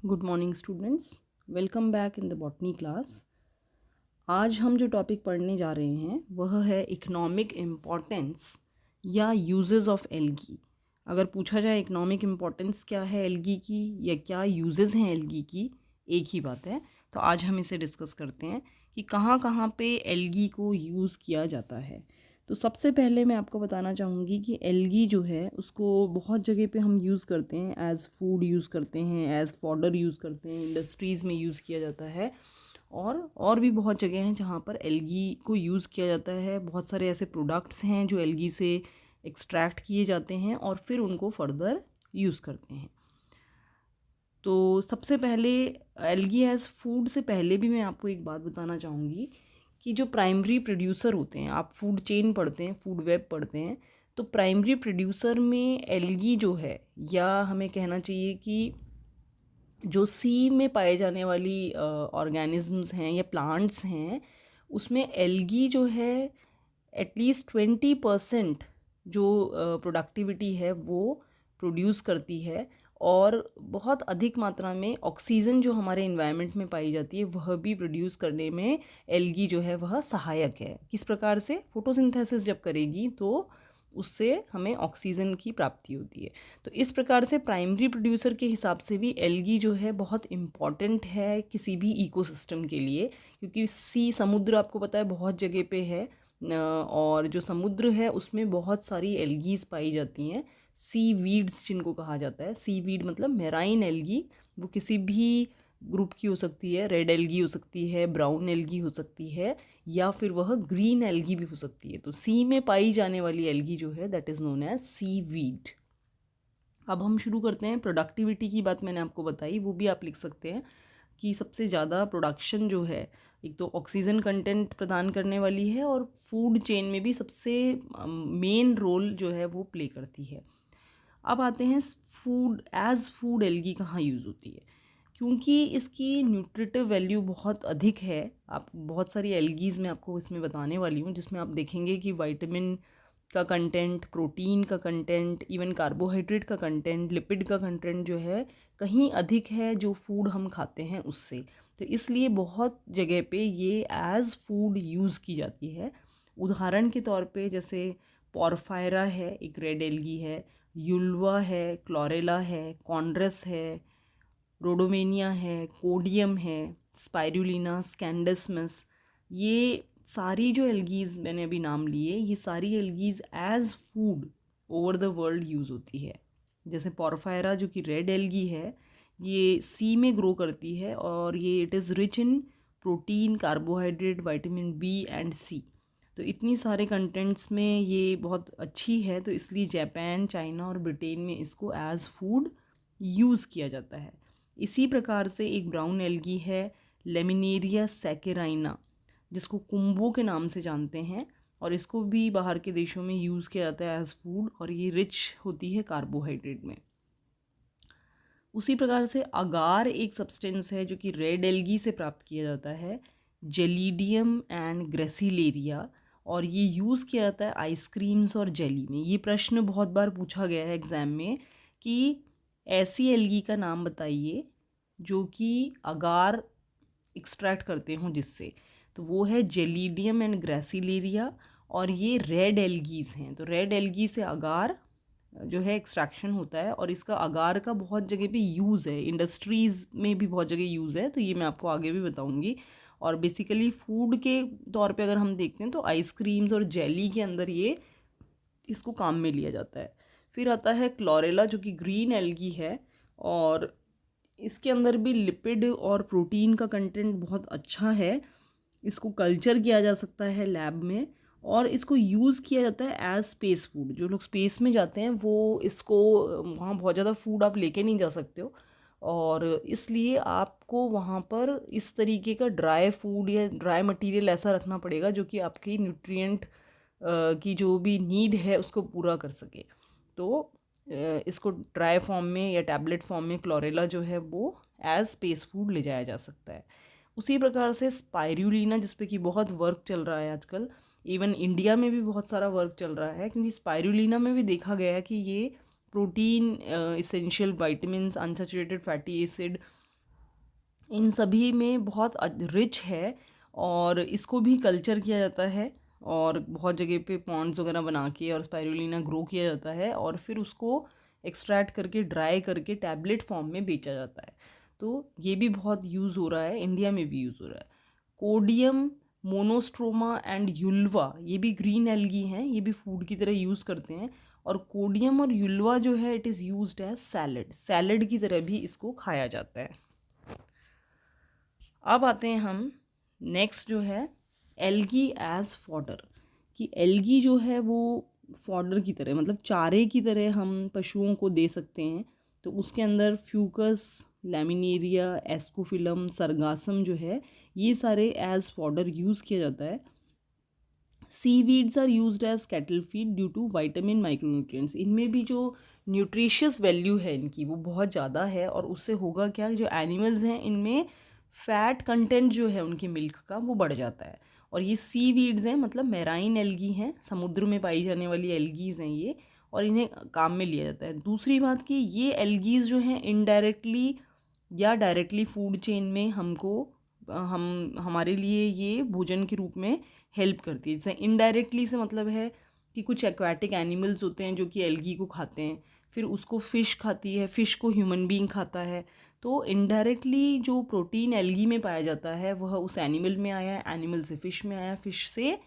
Good morning students, welcome back in the botany class. आज हम जो टॉपिक पढ़ने जा रहे हैं वह है इकोनॉमिक इम्पॉर्टेंस या यूजेस ऑफ एल्गी। अगर पूछा जाए इकोनॉमिक इम्पॉर्टेंस क्या है एल्गी की या क्या यूजेस हैं एल्गी की, एक ही बात है। तो आज हम इसे डिस्कस करते हैं कि कहाँ कहाँ पे एल्गी को यूज़ किया जाता है। तो सबसे पहले मैं आपको बताना चाहूँगी कि एल्गी जो है उसको बहुत जगह पे हम यूज़ करते हैं, एज़ फूड यूज़ करते हैं, एज़ फॉडर यूज़ करते हैं, इंडस्ट्रीज़ में यूज़ किया जाता है। और भी बहुत जगह हैं जहाँ पर एल्गी को यूज़ किया जाता है। बहुत सारे ऐसे प्रोडक्ट्स हैं जो एल्गी से एक्सट्रैक्ट किए जाते हैं और फिर उनको फर्दर यूज़ करते हैं। तो सबसे पहले एल्गी एज फूड से पहले भी मैं आपको एक बात बताना चाहूँगी कि जो प्राइमरी प्रोड्यूसर होते हैं, आप फूड चेन पढ़ते हैं, फूड वेब पढ़ते हैं, तो प्राइमरी प्रोड्यूसर में एल्गी जो है, या हमें कहना चाहिए कि जो सी में पाए जाने वाली ऑर्गेनिजम्स हैं या प्लांट्स हैं, उसमें एल्गी जो है एटलीस्ट 20% जो प्रोडक्टिविटी है वो प्रोड्यूस करती है। और बहुत अधिक मात्रा में ऑक्सीजन जो हमारे इन्वायरमेंट में पाई जाती है वह भी प्रोड्यूस करने में एल्गी जो है वह सहायक है। किस प्रकार से? फोटोसिंथेसिस जब करेगी तो उससे हमें ऑक्सीजन की प्राप्ति होती है। तो इस प्रकार से प्राइमरी प्रोड्यूसर के हिसाब से भी एल्गी जो है बहुत इम्पॉर्टेंट है किसी भी इकोसिस्टम के लिए, क्योंकि सी समुद्र आपको पता है बहुत जगह पे है, और जो समुद्र है उसमें बहुत सारी एल्गीज पाई जाती हैं, सी वीड्स जिनको कहा जाता है। सी वीड मतलब मेराइन एल्गी, वो किसी भी ग्रुप की हो सकती है, रेड एल्गी हो सकती है, ब्राउन एल्गी हो सकती है, या फिर वह ग्रीन एल्गी भी हो सकती है। तो सी में पाई जाने वाली एल्गी जो है that is known as seaweed. अब हम शुरू करते हैं। प्रोडक्टिविटी की बात मैंने आपको बताई, वो भी आप लिख सकते हैं कि सबसे ज़्यादा प्रोडक्शन जो है एक तो ऑक्सीजन कंटेंट प्रदान करने वाली है और फूड चेन में भी सबसे मेन रोल जो है वो प्ले करती है। अब आते हैं फूड एल्गी कहाँ यूज़ होती है, क्योंकि इसकी न्यूट्रिटिव वैल्यू बहुत अधिक है। आप बहुत सारी एल्गीज़ मैं आपको इसमें बताने वाली हूँ जिसमें आप देखेंगे कि विटामिन का कंटेंट, प्रोटीन का कंटेंट, इवन कार्बोहाइड्रेट का कंटेंट, लिपिड का कंटेंट जो है कहीं अधिक है जो फूड हम खाते हैं उससे। तो इसलिए बहुत जगह पे ये एज फूड यूज़ की जाती है। उदाहरण के तौर पे जैसे पॉरफायरा है, एक रेड एल्गी है, युल्वा है, क्लोरेला है, कॉन्ड्रेस है, रोडोमेनिया है, कोडियम है, स्पाइरुलिना, स्कैंडसमस, ये सारी जो एल्गीज़ मैंने अभी नाम लिए, ये सारी algaes as food over the world use होती है। जैसे पॉरफायरा जो कि रेड एल्गी है, ये सी में ग्रो करती है और ये it is rich in protein, carbohydrate, vitamin B and C. तो इतनी सारे कंटेंट्स में ये बहुत अच्छी है, तो इसलिए जापान, चाइना और ब्रिटेन में इसको एज फूड यूज़ किया जाता है। इसी प्रकार से एक ब्राउन एल्गी है, लेमिनेरिया सैकेराइना, जिसको कुंबो के नाम से जानते हैं, और इसको भी बाहर के देशों में यूज़ किया जाता है एज फूड, और ये रिच होती है कार्बोहाइड्रेट में। उसी प्रकार से अगार एक सब्सटेंस है जो कि रेड एल्गी से प्राप्त किया जाता है, जेलीडियम एंड ग्रेसिलेरिया, और ये यूज़ किया जाता है आइसक्रीम्स और जेली में। ये प्रश्न बहुत बार पूछा गया है एग्ज़ाम में कि ऐसी एल्गी का नाम बताइए जो कि अगार एक्सट्रैक्ट करते हों जिससे, तो वो है जेलीडियम एंड ग्रेसिलेरिया, और ये रेड एल्गीज़ हैं। तो रेड एल्गी से अगार जो है एक्सट्रैक्शन होता है, और इसका अगार का बहुत जगह पे यूज़ है, इंडस्ट्रीज़ में भी बहुत जगह यूज़ है, तो ये मैं आपको आगे भी बताऊंगी। और बेसिकली फूड के तौर पे अगर हम देखते हैं तो आइसक्रीम्स और जेली के अंदर ये इसको काम में लिया जाता है। फिर आता है क्लोरेला जो कि ग्रीन एल्गी है, और इसके अंदर भी लिपिड और प्रोटीन का कंटेंट बहुत अच्छा है। इसको कल्चर किया जा सकता है लैब में, और इसको यूज़ किया जाता है एज स्पेस फूड। जो लोग स्पेस में जाते हैं वो इसको, वहाँ बहुत ज़्यादा फूड आप लेके नहीं जा सकते हो, और इसलिए आपको वहाँ पर इस तरीके का ड्राई फूड या ड्राई मटेरियल ऐसा रखना पड़ेगा जो कि आपकी न्यूट्रिएंट की जो भी नीड है उसको पूरा कर सके। तो इसको ड्राई फॉर्म में या टैबलेट फॉर्म में क्लोरेला जो है वो एज स्पेस फूड ले जाया जा सकता है। उसी प्रकार से स्पाइरुलिना, जिस पे कि बहुत वर्क चल रहा है आजकल, इवन इंडिया में भी बहुत सारा वर्क चल रहा है, क्योंकि स्पाइरुलिना में भी देखा गया है कि ये protein, essential vitamin, unsaturated fatty acid in सभी में बहुत रिच है और इसको भी कल्चर किया जाता है और बहुत जगह पे पॉन्ड्स वगैरह बना के और स्पाइरुलिना ग्रो किया जाता है और फिर उसको एक्सट्रैक्ट करके ड्राई करके टैबलेट फॉर्म में बेचा जाता है। तो ये भी बहुत यूज़ हो रहा है, इंडिया में भी यूज़ हो रहा है। कोडियम मोनोस्ट्रोमा एंड युल्वा, ये भी ग्रीन एल्गी हैं, ये भी फूड की तरह यूज़ करते हैं। और कोडियम और युल्वा जो है it is used as salad, salad की तरह भी इसको खाया जाता है। अब आते हैं हम नेक्स्ट जो है एल्गी एज फॉडर, कि एल्गी जो है वो फॉडर की तरह मतलब चारे की तरह हम पशुओं को दे सकते हैं। तो उसके अंदर फ्यूकस, लैमिनेरिया, एस्कोफिलम, सरगासम जो है ये सारे एज फॉडर यूज़ किया जाता है। Seaweeds are used as cattle feed due to vitamin micronutrients, इनमें भी जो न्यूट्रिशियस वैल्यू है इनकी वो बहुत ज़्यादा है और उससे होगा क्या, जो एनिमल्स हैं इनमें फैट कंटेंट जो है उनके मिल्क का वो बढ़ जाता है। और ये सीवीड्स हैं मतलब मैराइन एल्गी हैं, समुद्र में पाई जाने वाली एल्गीज़ हैं ये, और इन्हें काम में लिया जाता है। दूसरी बात कि ये एल्गीज़ जो हैं इनडायरेक्टली या डायरेक्टली फूड चेन में हमको हम हमारे लिए ये भोजन के रूप में हेल्प करती है। जैसे इनडायरेक्टली से मतलब है कि कुछ एक्वाटिक एनिमल्स होते हैं जो कि एल्गी को खाते हैं, फिर उसको फ़िश खाती है, फ़िश को ह्यूमन बीइंग खाता है। तो इनडायरेक्टली जो प्रोटीन एल्गी में पाया जाता है वह उस एनिमल में आया है, एनिमल से फ़िश में आया, फ़िश से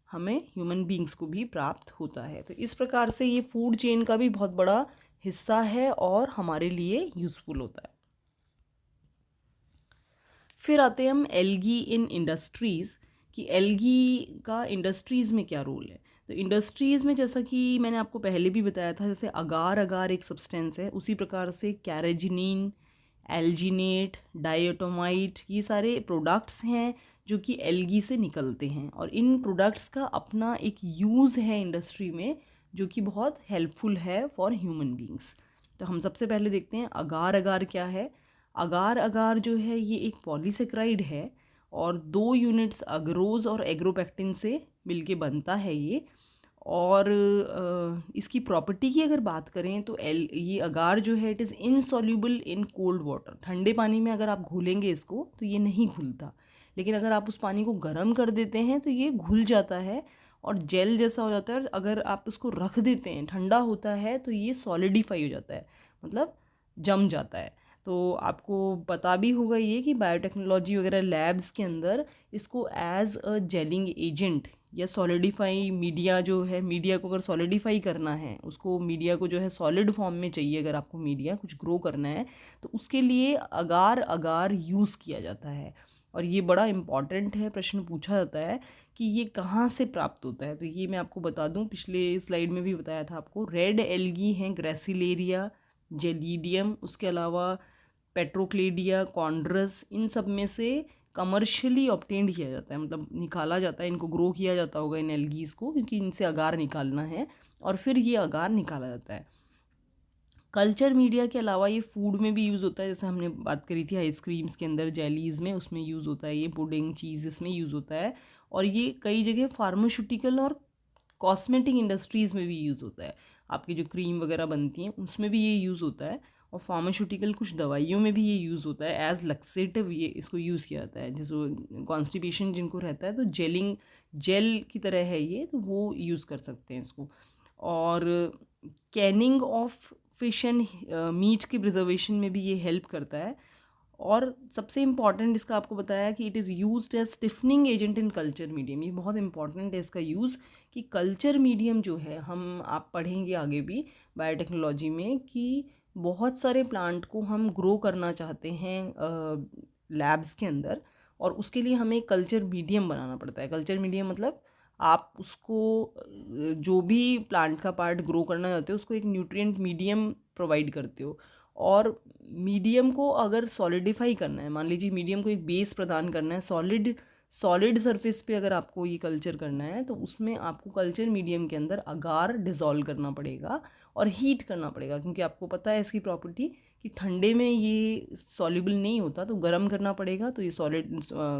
हमें ह्यूमन बीइंग्स को भी प्राप्त होता है। तो इस प्रकार से ये फूड चेन का भी बहुत बड़ा हिस्सा है और हमारे लिए यूज़फुल होता है। फिर आते हैं हम एल्गी इन इंडस्ट्रीज़, कि एल्गी का इंडस्ट्रीज़ में क्या रोल है। तो इंडस्ट्रीज़ में जैसा कि मैंने आपको पहले भी बताया था, जैसे अगार अगार एक सब्सटेंस है, उसी प्रकार से कैरेजिनिन, एल्जिनेट, डाइएटोमाइट, ये सारे प्रोडक्ट्स हैं जो कि एल्गी से निकलते हैं और इन प्रोडक्ट्स का अपना एक यूज़ है इंडस्ट्री में जो कि बहुत हेल्पफुल है फॉर ह्यूमन बींग्स। तो हम सबसे पहले देखते हैं अगार अगार क्या है। अगार अगार जो है ये एक पॉलीसेक्राइड है और 2 यूनिट्स अगरोज और एग्रोपेक्टिन से मिलके बनता है ये। और इसकी प्रॉपर्टी की अगर बात करें तो ये अगार जो है it is insoluble in cold water, ठंडे पानी में अगर आप घोलेंगे इसको तो ये नहीं घुलता, लेकिन अगर आप उस पानी को गर्म कर देते हैं तो ये घुल जाता है और जेल जैसा हो जाता है। और अगर आप उसको रख देते हैं, ठंडा होता है, तो ये सॉलिडिफाई हो जाता है, मतलब जम जाता है। तो आपको पता भी होगा ये कि बायोटेक्नोलॉजी वगैरह लैब्स के अंदर इसको एज अ जेलिंग एजेंट या सॉलिडिफाई मीडिया जो है, मीडिया को अगर सॉलिडिफाई करना है, उसको मीडिया को जो है सॉलिड फॉर्म में चाहिए, अगर आपको मीडिया कुछ ग्रो करना है तो उसके लिए अगार अगार यूज़ किया जाता है। और ये बड़ा इम्पॉर्टेंट है, प्रश्न पूछा जाता है कि ये कहाँ से प्राप्त होता है। तो ये मैं आपको बता दूं, पिछले स्लाइड में भी बताया था आपको, रेड एल्गी हैं, ग्रेसिलेरिया, जेलीडियम, उसके अलावा पेट्रोक्लेडिया, कॉन्ड्रस, इन सब में से कमर्शियली ऑब्टेंड किया जाता है, मतलब निकाला जाता है, इनको ग्रो किया जाता होगा इन एल्गीज़ को, क्योंकि इनसे अगार निकालना है और फिर ये अगार निकाला जाता है। कल्चर मीडिया के अलावा ये फूड में भी यूज़ होता है, जैसे हमने बात करी थी आइसक्रीम्स के अंदर, जेलीज़ में, उसमें यूज़ होता है, ये पुडिंग, चीज़, इसमें यूज़ होता है। और ये कई जगह फार्मास्यूटिकल और कॉस्मेटिक इंडस्ट्रीज़ में भी यूज़ होता है, आपकी जो क्रीम वगैरह बनती हैं उसमें भी ये यूज़ होता है। और फार्मास्यूटिकल कुछ दवाइयों में भी ये यूज़ होता है, एज लक्सेटिव ये इसको यूज़ किया जाता है। जैसे कॉन्स्टिपेशन जिनको रहता है तो जेलिंग, जेल की तरह है ये, तो वो यूज़ कर सकते हैं इसको। और canning of fish and meat के प्रिजर्वेशन में भी ये हेल्प करता है। और सबसे इम्पॉर्टेंट इसका आपको बताया कि it is used as stiffening agent in culture medium, ये बहुत इंपॉर्टेंट है इसका यूज़, कि कल्चर मीडियम जो है, हम आप पढ़ेंगे आगे भी बायोटेक्नोलॉजी में कि बहुत सारे प्लांट को हम ग्रो करना चाहते हैं लैब्स के अंदर, और उसके लिए हमें कल्चर मीडियम बनाना पड़ता है। कल्चर मीडियम मतलब आप उसको जो भी प्लांट का पार्ट ग्रो करना चाहते हो उसको एक न्यूट्रिएंट मीडियम प्रोवाइड करते हो। और मीडियम को अगर सॉलिडिफाई करना है, मान लीजिए मीडियम को एक बेस प्रदान करना है, सॉलिड सरफेस पे अगर आपको ये कल्चर करना है तो उसमें आपको कल्चर मीडियम के अंदर अगार डिज़ोल्व करना पड़ेगा और हीट करना पड़ेगा, क्योंकि आपको पता है इसकी प्रॉपर्टी कि ठंडे में ये सॉल्युबल नहीं होता, तो गर्म करना पड़ेगा, तो ये सॉलिड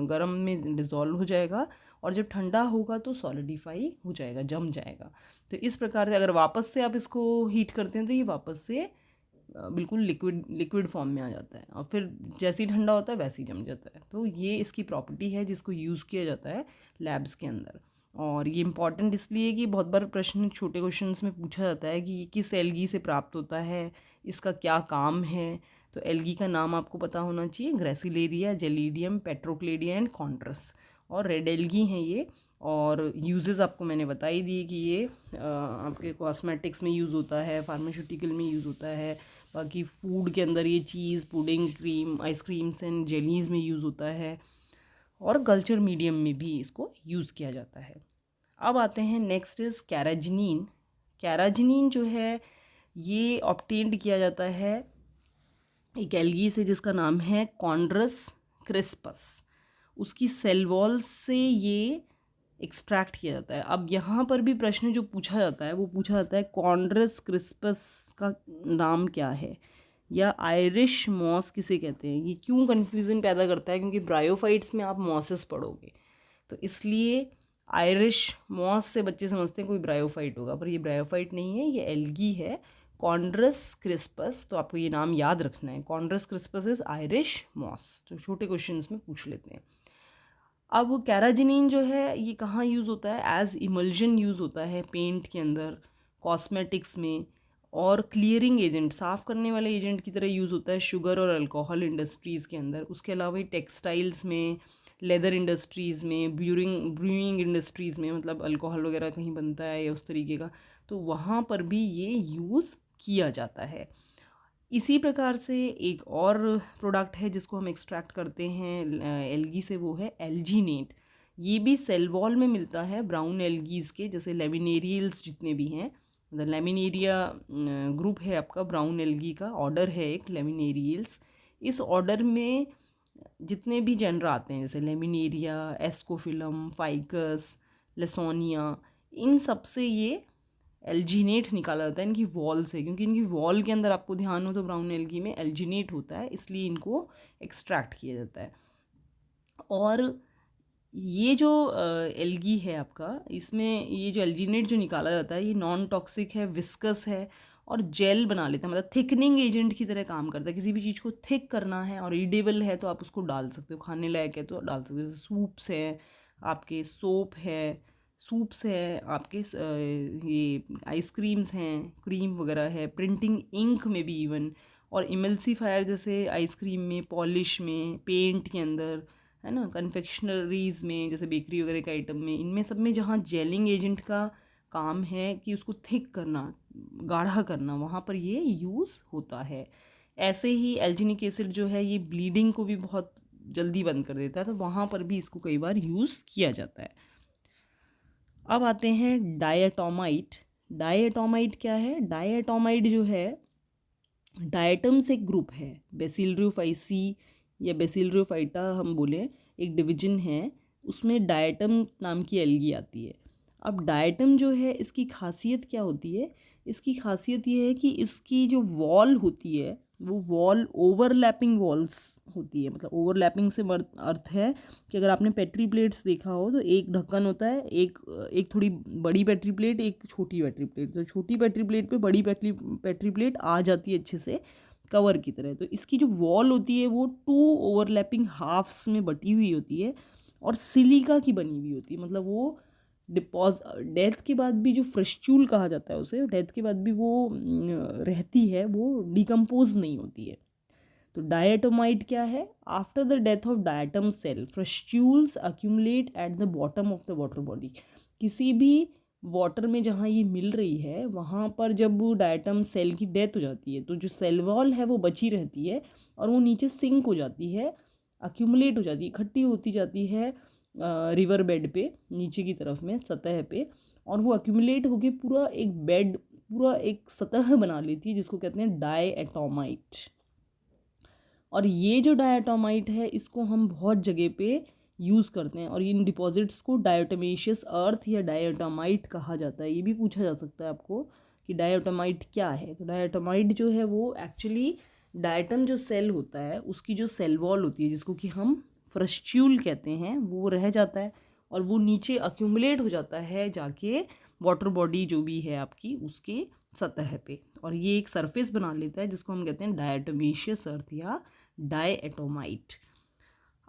गर्म में डिज़ोल्व हो जाएगा और जब ठंडा होगा तो सॉलिडिफाई हो जाएगा, जम जाएगा। तो इस प्रकार से अगर वापस से आप इसको हीट करते हैं तो ये वापस से बिल्कुल लिक्विड फॉर्म में आ जाता है और फिर जैसे ही ठंडा होता है वैसे ही जम जाता है। तो ये इसकी प्रॉपर्टी है जिसको यूज़ किया जाता है लैब्स के अंदर। और ये इम्पॉर्टेंट इसलिए कि बहुत बार प्रश्न छोटे क्वेश्चंस में पूछा जाता है कि ये किस एल्गी से प्राप्त होता है, इसका क्या काम है। तो एल्गी का नाम आपको पता होना चाहिए, ग्रेसिलेरिया, जेलीडियम, पेट्रोक्लेडिया एंड कॉन्ट्रस। और रेड एल्गी हैं ये। और यूजेस आपको मैंने बता ही दिए कि ये आपके कॉस्मेटिक्स में यूज़ होता है, फार्मास्यूटिकल में यूज़ होता है, बाकी फूड के अंदर ये cheese, pudding, cream, ice creams and jellies में यूज़ होता है, और कल्चर मीडियम में भी इसको यूज़ किया जाता है। अब आते हैं नेक्स्ट इज़ कैराजिनीन। कैराजिनीन जो है ये ऑब्टेन्ड किया जाता है एक एल्गी से जिसका नाम है कॉन्ड्रस क्रिस्पस। उसकी सेल वॉल से ये एक्सट्रैक्ट किया जाता है। अब यहाँ पर भी प्रश्न जो पूछा जाता है वो पूछा जाता है कॉन्ड्रस क्रिस्पस का नाम क्या है, या आयरिश मॉस किसे कहते हैं। ये क्यों कन्फ्यूज़न पैदा करता है, क्योंकि ब्रायोफाइट्स में आप मॉसेस पढ़ोगे तो इसलिए आयरिश मॉस से बच्चे समझते हैं कोई ब्रायोफाइट होगा, पर ये ब्रायोफाइट नहीं है, ये एल्गी है कॉन्ड्रस क्रिस्पस। तो आपको ये नाम याद रखना है, कॉन्ड्रस क्रिस्पस इज़ आयरिश मॉस। तो छोटे क्वेश्चंस में पूछ लेते हैं। अब कैराजिनीन जो है ये कहाँ यूज़ होता है, एज इमल्जन यूज़ होता है पेंट के अंदर, कॉस्मेटिक्स में, और क्लियरिंग एजेंट, साफ़ करने वाले एजेंट की तरह यूज़ होता है शुगर और अल्कोहल इंडस्ट्रीज़ के अंदर। उसके अलावा ही टेक्सटाइल्स में, लेदर इंडस्ट्रीज़ में, ब्रूइंग इंडस्ट्रीज़ में, मतलब अल्कोहल वगैरह कहीं बनता है या उस तरीके का, तो वहाँ पर भी ये यूज़ किया जाता है। इसी प्रकार से एक और प्रोडक्ट है जिसको हम एक्सट्रैक्ट करते हैं एल्गी से, वो है एल्जीनेट। ये भी सेल वॉल में मिलता है ब्राउन एल्गीज़ के, जैसे लेमिनेरियल्स जितने भी हैं, मतलब लेमिनेरिया ग्रुप है आपका ब्राउन एल्गी का, ऑर्डर है एक लेमिनेरियल्स। इस ऑर्डर में जितने भी जेनर आते हैं जैसे लेमिनेरिया, एस्कोफिलम, फाइकस, लेसोनिया, इन सब से ये एल्जीनेट निकाला जाता है इनकी वॉल से, क्योंकि इनकी वॉल के अंदर आपको ध्यान हो तो ब्राउन एल्गी में एल्जीनेट होता है, इसलिए इनको एक्सट्रैक्ट किया जाता है। और ये जो एल्गी है आपका, इसमें ये जो एल्जीनेट जो निकाला जाता है ये नॉन टॉक्सिक है, विस्कस है और जेल बना लेता है, मतलब थिकनिंग एजेंट की तरह काम करता है। किसी भी चीज़ को थिक करना है और ईडेबल है तो आप उसको डाल सकते हो, खाने लायक है तो डाल सकते हो। जैसे सूप्स है आपके, सोप है, सूप्स है आपके, ये आइसक्रीम्स हैं, क्रीम वगैरह है, प्रिंटिंग इंक में भी इवन, और इमल्सीफायर जैसे आइसक्रीम में, पॉलिश में, पेंट के अंदर, है ना, कन्फेक्शनरीज़ में जैसे बेकरी वगैरह के आइटम में, इनमें सब में जहाँ जेलिंग एजेंट का काम है कि उसको थिक करना, गाढ़ा करना, वहाँ पर ये यूज़ होता है। ऐसे ही एल्जीनिक एसिड जो है ये ब्लीडिंग को भी बहुत जल्दी बंद कर देता है, तो वहाँ पर भी इसको कई बार यूज़ किया जाता है। अब आते हैं डायटोमाइट। डायटोमाइट क्या है, डायटोमाइट जो है डायटम्स एक ग्रुप है, बेसिलरियोफाइसी या बेसिलरियोफाइटा हम बोलें, एक डिवीजन है, उसमें डायटम नाम की एल्गी आती है। अब डायटम जो है इसकी खासियत क्या होती है, इसकी खासियत ये है कि इसकी जो वॉल होती है वो वॉल ओवरलैपिंग वॉल्स होती है। मतलब ओवरलैपिंग से अर्थ है कि अगर आपने पेट्री प्लेट्स देखा हो तो एक ढक्कन होता है, एक थोड़ी बड़ी पेट्री प्लेट, एक छोटी पेट्री प्लेट, तो छोटी पेट्री प्लेट पे बड़ी पेट्री प्लेट आ जाती है अच्छे से कवर की तरह। तो इसकी जो वॉल होती है वो 2 ओवरलैपिंग हाफ्स में बटी हुई होती है और सिलिका की बनी हुई होती है। मतलब वो डेथ के बाद भी, जो फ्रेस्ट्यूल कहा जाता है उसे, डेथ के बाद भी वो रहती है, वो डिकम्पोज नहीं होती है। तो डायटोमाइट क्या है, after the death of diatom cell frustules accumulate at the bottom of the water body. किसी भी वाटर में जहाँ ये मिल रही है वहाँ पर जब डायटम सेल की डेथ हो जाती है तो जो सेल वॉल है वो बची रहती है और वो नीचे सिंक हो जाती है, अक्यूमुलेट हो जाती है, इकट्ठी होती जाती है रिवर बेड पे, नीचे की तरफ में सतह पे, और वो अक्यूमुलेट होके पूरा एक बेड, पूरा एक सतह बना लेती है जिसको कहते हैं डायटोमाइट। और ये जो डायटोमाइट है इसको हम बहुत जगह पे यूज़ करते हैं और इन डिपॉजिट्स को डायटोमेशियस अर्थ या डायटोमाइट कहा जाता है। ये भी पूछा जा सकता है आपको कि डायटोमाइट क्या है। तो डायटोमाइट जो है वो एक्चुअली डायटम जो सेल होता है उसकी जो सेल वॉल होती है जिसको कि हम फ्रेस्ट्यूल कहते हैं, वो रह जाता है और वो नीचे अक्यूमुलेट हो जाता है जाके वाटर बॉडी जो भी है आपकी उसके सतह पे, और ये एक सरफेस बना लेता है जिसको हम कहते हैं डायटोमेशियस अर्थ या डायएटोमाइट।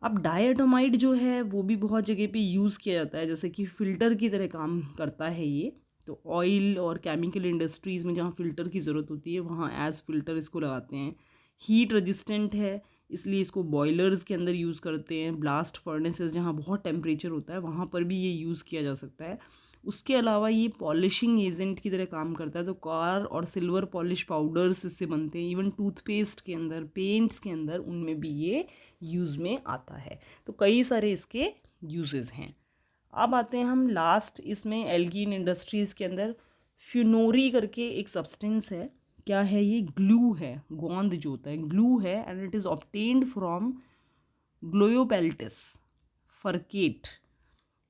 अब डायएटोमाइट जो है वो भी बहुत जगह पे यूज़ किया जाता है, जैसे कि फ़िल्टर की तरह काम करता है ये। तो ऑयल और केमिकल इंडस्ट्रीज़ में जहाँ फ़िल्टर की ज़रूरत होती है वहाँ एज़ फ़िल्टर इसको लगाते हैं। हीट रेजिस्टेंट है इसलिए इसको बॉयलर्स के अंदर यूज़ करते हैं। ब्लास्ट फर्नेसेस जहाँ बहुत टेम्परेचर होता है वहाँ पर भी ये यूज़ किया जा सकता है। उसके अलावा ये पॉलिशिंग एजेंट की तरह काम करता है। तो कार और सिल्वर पॉलिश पाउडर्स इससे बनते हैं। इवन टूथपेस्ट के अंदर, पेंट्स के अंदर, उनमें भी ये यूज़ में आता है। तो कई सारे इसके यूजेस हैं। अब आते हैं हम लास्ट इसमें एल्गीन इंडस्ट्रीज़ के अंदर फ्यूनोरी करके एक सब्सटेंस है। क्या है ये? ग्लू है, गोंद जो होता है ग्लू है, and it is obtained from Gloiopeltis furcata.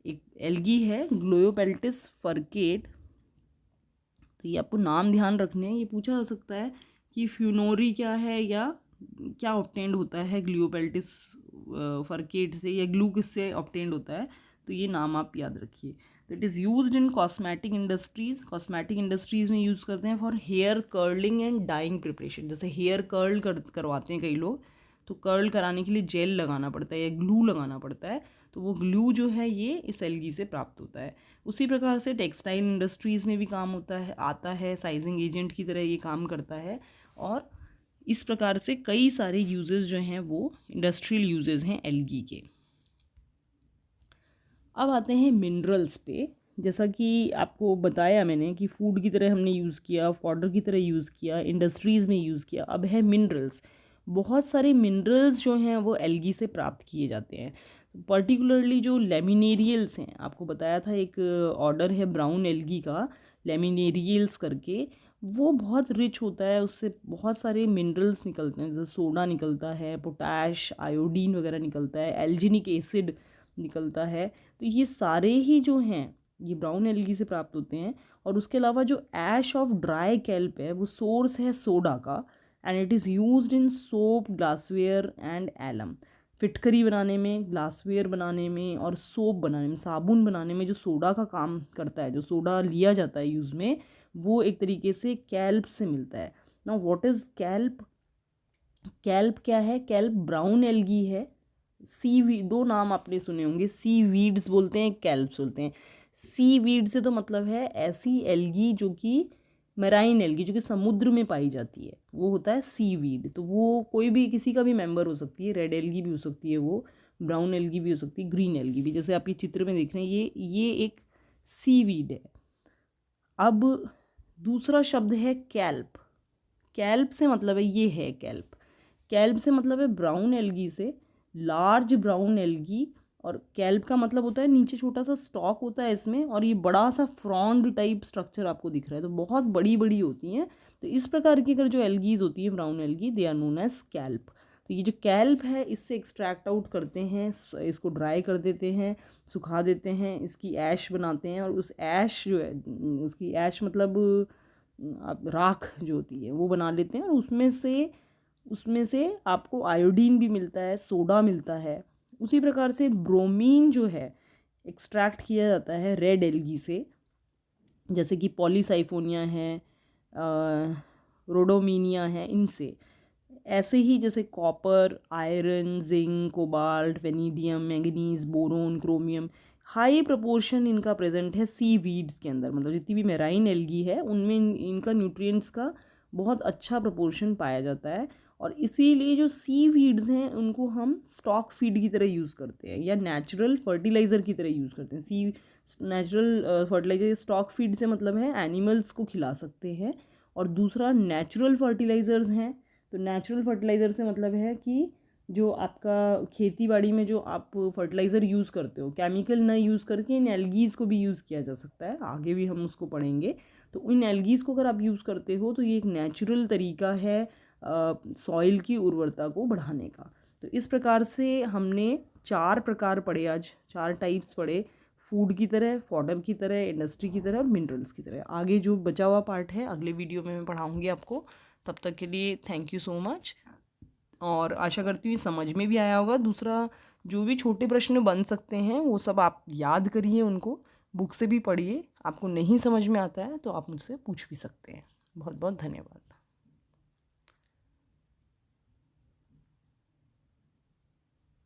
एक एल्गी है ग्लोयोपेल्टिस फरकेट। तो ये आपको नाम ध्यान रखने हैं। ये पूछा जा सकता है कि फ्यूनोरी क्या है या क्या ऑब्टेंड होता है ग्लोयोपेल्टिस फरकेट से, या ग्लू किससे ऑब्टेंड होता है। तो ये नाम आप याद रखिए। तो it is used in cosmetic industries. Cosmetic industries में यूज़ करते हैं for hair curling and dyeing preparation. जैसे हेयर कर्ल करवाते हैं कई लोग, तो कर्ल कराने के लिए जेल लगाना पड़ता है या ग्लू लगाना पड़ता है। तो वो ग्लू जो है ये इस एल्गी से प्राप्त होता है। उसी प्रकार से टेक्सटाइल इंडस्ट्रीज़ में भी काम होता है, आता है, साइजिंग एजेंट की तरह ये काम करता है। और इस प्रकार से कई सारे यूजेस जो हैं वो इंडस्ट्रियल यूजेस हैं एल्गी के। अब आते हैं मिनरल्स पे। जैसा कि आपको बताया मैंने कि फूड की तरह हमने यूज़ किया, फॉडर की तरह यूज़ किया, इंडस्ट्रीज़ में यूज़ किया। अब है मिनरल्स। बहुत सारे मिनरल्स जो हैं वो एल्गी से प्राप्त किए जाते हैं। पर्टिकुलरली जो लेमिनेरियल्स हैं, आपको बताया था एक ऑर्डर है ब्राउन एल्गी का, लेमिनेरियल्स करके, वो बहुत रिच होता है। उससे बहुत सारे मिनरल्स निकलते हैं, जैसे सोडा निकलता है, पोटैश, आयोडीन वगैरह निकलता है, एल्जिनिक एसिड निकलता है। तो ये सारे ही जो हैं ये ब्राउन एल्गी से प्राप्त होते हैं। और उसके अलावा जो ऐश ऑफ ड्राई कैल्प है वो सोर्स है सोडा का, and it is used in soap, glassware and alum. फिटकरी बनाने में, ग्लासवेयर बनाने में और सोप बनाने में, साबुन बनाने में जो सोडा का काम करता है, जो सोडा लिया जाता है यूज़ में, वो एक तरीके से कैल्प से मिलता है। Now what is kelp? Kelp क्या है? कैल्प ब्राउन एल्गी है। सीवीड, दो नाम आपने सुने होंगे, सी वीड्स बोलते हैं, कैल्प्स बोलते हैं। सी वीड से तो मतलब है ऐसी एल्गी जो कि मैराइन एल्गी, जो कि समुद्र में पाई जाती है, वो होता है सी वीड। तो वो कोई भी, किसी का भी मेंबर हो सकती है। रेड एल्गी भी हो सकती है, वो ब्राउन एल्गी भी हो सकती है, ग्रीन एल्गी भी। जैसे आप ये चित्र में देख रहे हैं, ये एक सी वीड है। अब दूसरा शब्द है कैल्प। कैल्प से मतलब है, ये है कैल्प। कैल्प से मतलब है ब्राउन एल्गी से लार्ज ब्राउन एल्गी। और कैल्प का मतलब होता है नीचे छोटा सा स्टॉक होता है इसमें, और ये बड़ा सा फ्रॉन्ड टाइप स्ट्रक्चर आपको दिख रहा है, तो बहुत बड़ी बड़ी होती हैं। तो इस प्रकार की अगर जो एल्गीज होती हैं brown algae, they are known as kelp. तो ये जो कैल्प है इससे एक्सट्रैक्ट आउट करते हैं, इसको ड्राई कर देते हैं, सुखा देते हैं, इसकी ऐश बनाते हैं। और उस ऐश जो है, उसकी ऐश मतलब राख जो होती है वो बना लेते हैं। और उसमें से आपको आयोडीन भी मिलता है, सोडा मिलता है। उसी प्रकार से ब्रोमीन जो है एक्सट्रैक्ट किया जाता है रेड एल्गी से, जैसे कि पॉलीसाइफोनिया है, रोडोमिनिया है, इनसे। ऐसे ही जैसे copper, iron, zinc, cobalt, vanadium, manganese, boron, chromium, high proportion इनका प्रेजेंट है सी वीड्स के अंदर। मतलब जितनी भी मेराइन एल्गी है उनमें इनका न्यूट्रिएंट्स का बहुत अच्छा प्रपोर्शन पाया जाता है। और इसीलिए जो सी वीड्स हैं उनको हम स्टॉक फीड की तरह यूज़ करते हैं, या नेचुरल फर्टिलाइज़र की तरह यूज़ करते हैं। नेचुरल फर्टिलाइज़र, स्टॉक फीड से मतलब है एनिमल्स को खिला सकते हैं। और दूसरा नेचुरल फर्टिलाइज़र्स हैं। तो नेचुरल फर्टिलाइज़र से मतलब है कि जो आपका खेती बाड़ी में जो आप फर्टिलाइज़र यूज़ करते हो, केमिकल ना यूज़ करके इन एल्गीज़ को भी यूज़ किया जा सकता है, आगे भी हम उसको पढ़ेंगे। तो इन एल्गीज़ को अगर आप यूज़ करते हो तो ये एक नेचुरल तरीका है सॉइल की उर्वरता को बढ़ाने का। तो इस प्रकार से हमने 4 प्रकार पढ़े आज, 4 टाइप्स पढ़े, फूड की तरह, फॉडर की तरह, इंडस्ट्री की तरह और मिनरल्स की तरह। आगे जो बचा हुआ पार्ट है अगले वीडियो में मैं पढ़ाऊँगी आपको। तब तक के लिए थैंक यू सो मच, और आशा करती हूँ समझ में भी आया होगा। दूसरा, जो भी छोटे प्रश्न बन सकते हैं वो सब आप याद करिए, उनको बुक से भी पढ़िए। आपको नहीं समझ में आता है तो आप मुझसे पूछ भी सकते हैं। बहुत बहुत धन्यवाद।